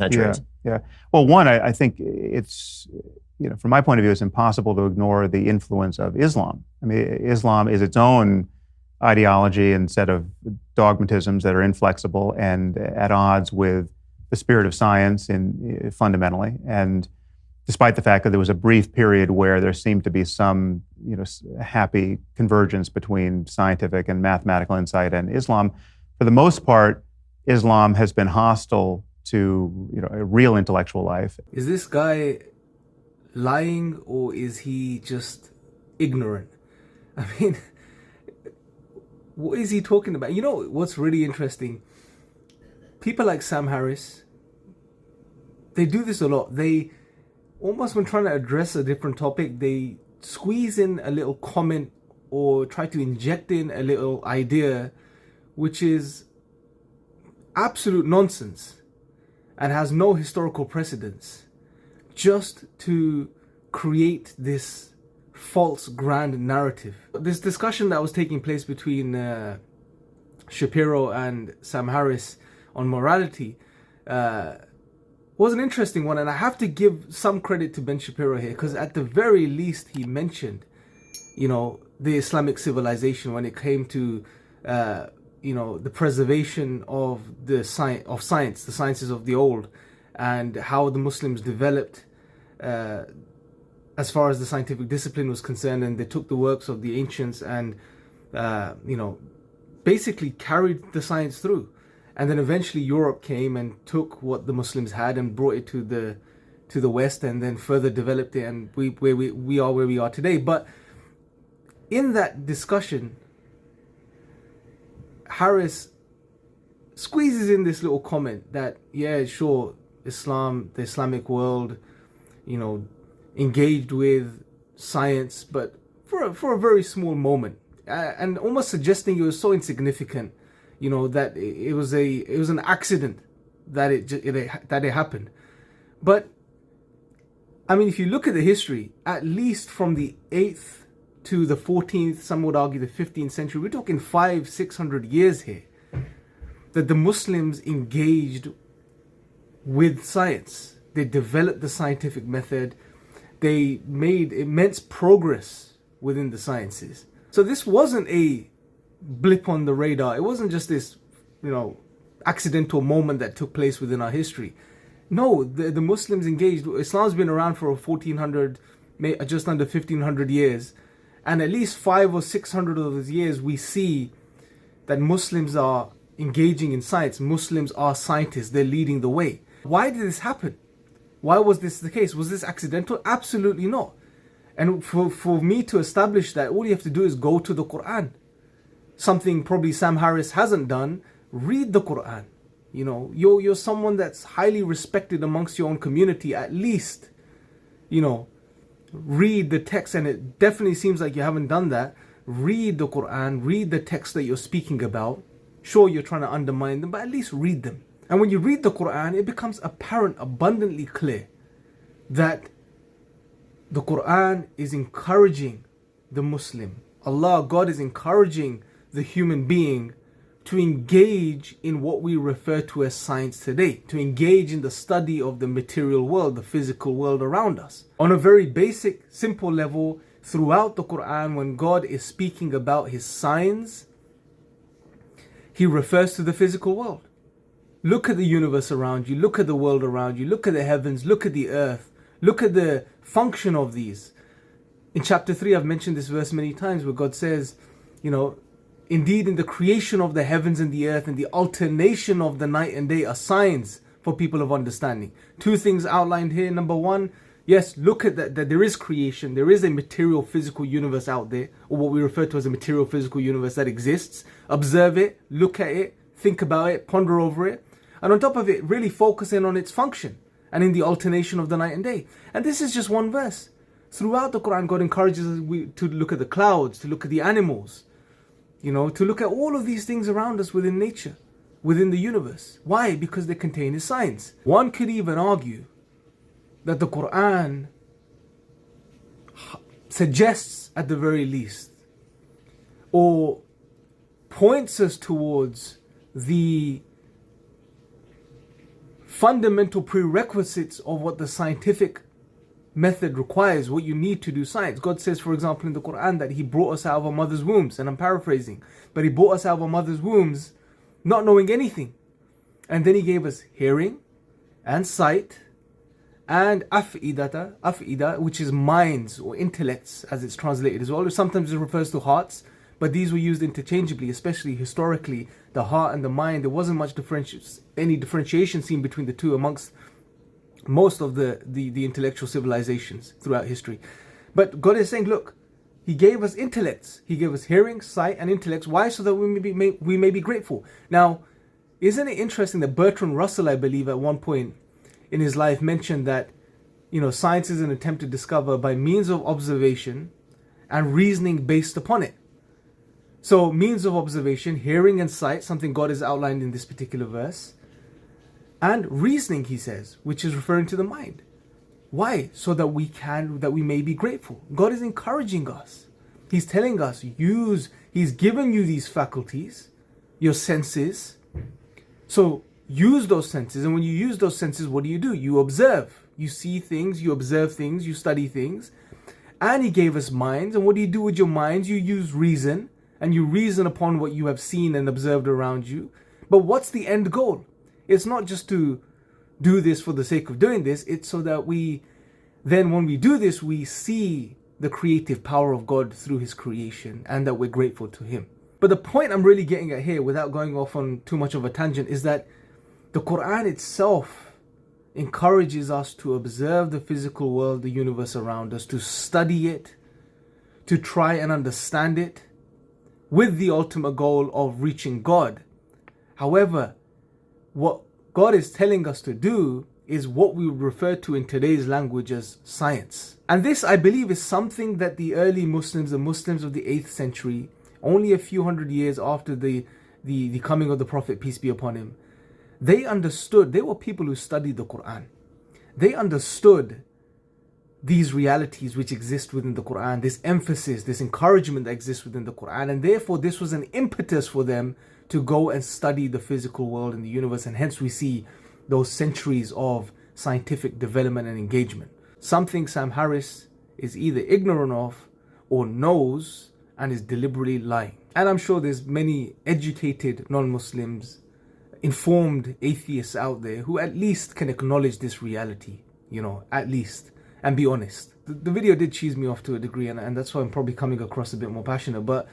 that Yeah, yours? yeah. Well, one, I think it's, from my point of view, it's impossible to ignore the influence of Islam. I mean, Islam is its own ideology and set of dogmatisms that are inflexible and at odds with the spirit of science fundamentally. And despite the fact that there was a brief period where there seemed to be some, happy convergence between scientific and mathematical insight and Islam, for the most part, Islam has been hostile to, a real intellectual life. Is this guy lying or is he just ignorant? I mean, what is he talking about? You know what's really interesting? People like Sam Harris, they do this a lot. They almost, when trying to address a different topic, they squeeze in a little comment or try to inject in a little idea which is absolute nonsense and has no historical precedence, just to create this false grand narrative. This discussion that was taking place between Shapiro and Sam Harris on morality was an interesting one, and I have to give some credit to Ben Shapiro here, because at the very least he mentioned, the Islamic civilization when it came to the preservation of the science, the sciences of the old, and how the Muslims developed as far as the scientific discipline was concerned, and they took the works of the ancients and basically carried the science through. And then eventually Europe came and took what the Muslims had and brought it to the West, and then further developed it, and we are where we are today. But in that discussion, Harris squeezes in this little comment that, yeah, sure, Islam, the Islamic world, engaged with science, but for a very small moment, and almost suggesting it was so insignificant, that it was an accident that it happened. But I mean, if you look at the history, at least from the 8th to the 14th, some would argue the 15th century, we're talking 500-600 years here, that the Muslims engaged with science. They developed the scientific method. They made immense progress within the sciences. So this wasn't a blip on the radar. It wasn't just this, accidental moment that took place within our history. No, the Muslims engaged. Islam's been around for 1400, just under 1500 years. And at least 500 or 600 of those years, we see that Muslims are engaging in science. Muslims are scientists. They're leading the way. Why did this happen? Why was this the case? Was this accidental? Absolutely not. And for me to establish that, all you have to do is go to the Quran. Something probably Sam Harris hasn't done. Read the Quran. You're someone that's highly respected amongst your own community. At least, read the text, and it definitely seems like you haven't done that. Read the Quran, read the text that you're speaking about. Sure, you're trying to undermine them, but at least read them. And when you read the Quran, it becomes apparent, abundantly clear, that the Quran is encouraging the Muslim. God is encouraging the human being to engage in what we refer to as science today, to engage in the study of the material world, the physical world around us. On a very basic, simple level, throughout the Quran, when God is speaking about His signs, He refers to the physical world. Look at the universe around you, look at the world around you, look at the heavens, look at the earth, look at the function of these. In chapter 3, I've mentioned this verse many times, where God says, indeed, in the creation of the heavens and the earth and the alternation of the night and day are signs for people of understanding. Two things outlined here. Number one, yes, look at that there is creation. There is a material physical universe out there, or what we refer to as a material physical universe that exists. Observe it, look at it, think about it, ponder over it. And on top of it, really focus in on its function and in the alternation of the night and day. And this is just one verse. Throughout the Quran, God encourages us to look at the clouds, to look at the animals, to look at all of these things around us within nature, within the universe. Why? Because they contain His signs. One could even argue that the Quran suggests, at the very least, or points us towards the fundamental prerequisites of what the scientific method requires, what you need to do science. God says, for example, in the Quran that He brought us out of our mother's wombs, and I'm paraphrasing, but He brought us out of our mother's wombs not knowing anything. And then He gave us hearing and sight and af'ida, which is minds or intellects as it's translated as well. Sometimes it refers to hearts, but these were used interchangeably, especially historically. The heart and the mind, there wasn't much any differentiation seen between the two amongst most of the intellectual civilizations throughout history. But God is saying, look, He gave us intellects. He gave us hearing, sight, and intellects. Why? So that we may be grateful. Now, isn't it interesting that Bertrand Russell, I believe, at one point in his life mentioned that, science is an attempt to discover by means of observation and reasoning based upon it. So means of observation, hearing and sight, something God has outlined in this particular verse, and reasoning, he says, which is referring to the mind. Why? So that we may be grateful. God is encouraging us. He's telling us, He's given you these faculties, your senses. So use those senses. And when you use those senses, what do? You observe. You see things, you observe things, you study things. And He gave us minds. And what do you do with your minds? You use reason. And you reason upon what you have seen and observed around you. But what's the end goal? It's not just to do this for the sake of doing this. It's so that when we do this, we see the creative power of God through His creation and that we're grateful to Him. But the point I'm really getting at here, without going off on too much of a tangent, is that the Quran itself encourages us to observe the physical world, the universe around us, to study it, to try and understand it, with the ultimate goal of reaching God. However, what God is telling us to do is what we would refer to in today's language as science. And this, I believe, is something that the early Muslims, the Muslims of the 8th century, only a few hundred years after the coming of the Prophet, peace be upon him, they understood. They were people who studied the Quran. They understood these realities which exist within the Quran, this emphasis, this encouragement that exists within the Quran, and therefore this was an impetus for them to go and study the physical world and the universe, and hence we see those centuries of scientific development and engagement. Something Sam Harris is either ignorant of or knows and is deliberately lying. And I'm sure there's many educated non-Muslims, informed atheists out there who at least can acknowledge this reality, at least, and be honest. The video did cheese me off to a degree, and that's why I'm probably coming across a bit more passionate, but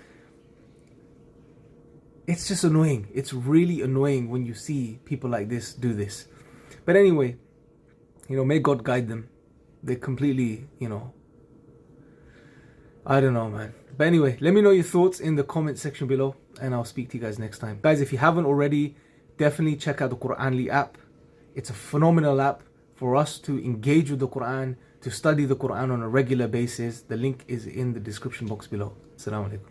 it's just annoying. It's really annoying when you see people like this do this. But anyway, may God guide them. They completely, I don't know, man. But anyway, let me know your thoughts in the comment section below, and I'll speak to you guys next time. Guys, if you haven't already, definitely check out the Quranly app. It's a phenomenal app for us to engage with the Quran, to study the Quran on a regular basis. The link is in the description box below. Assalamu alaikum.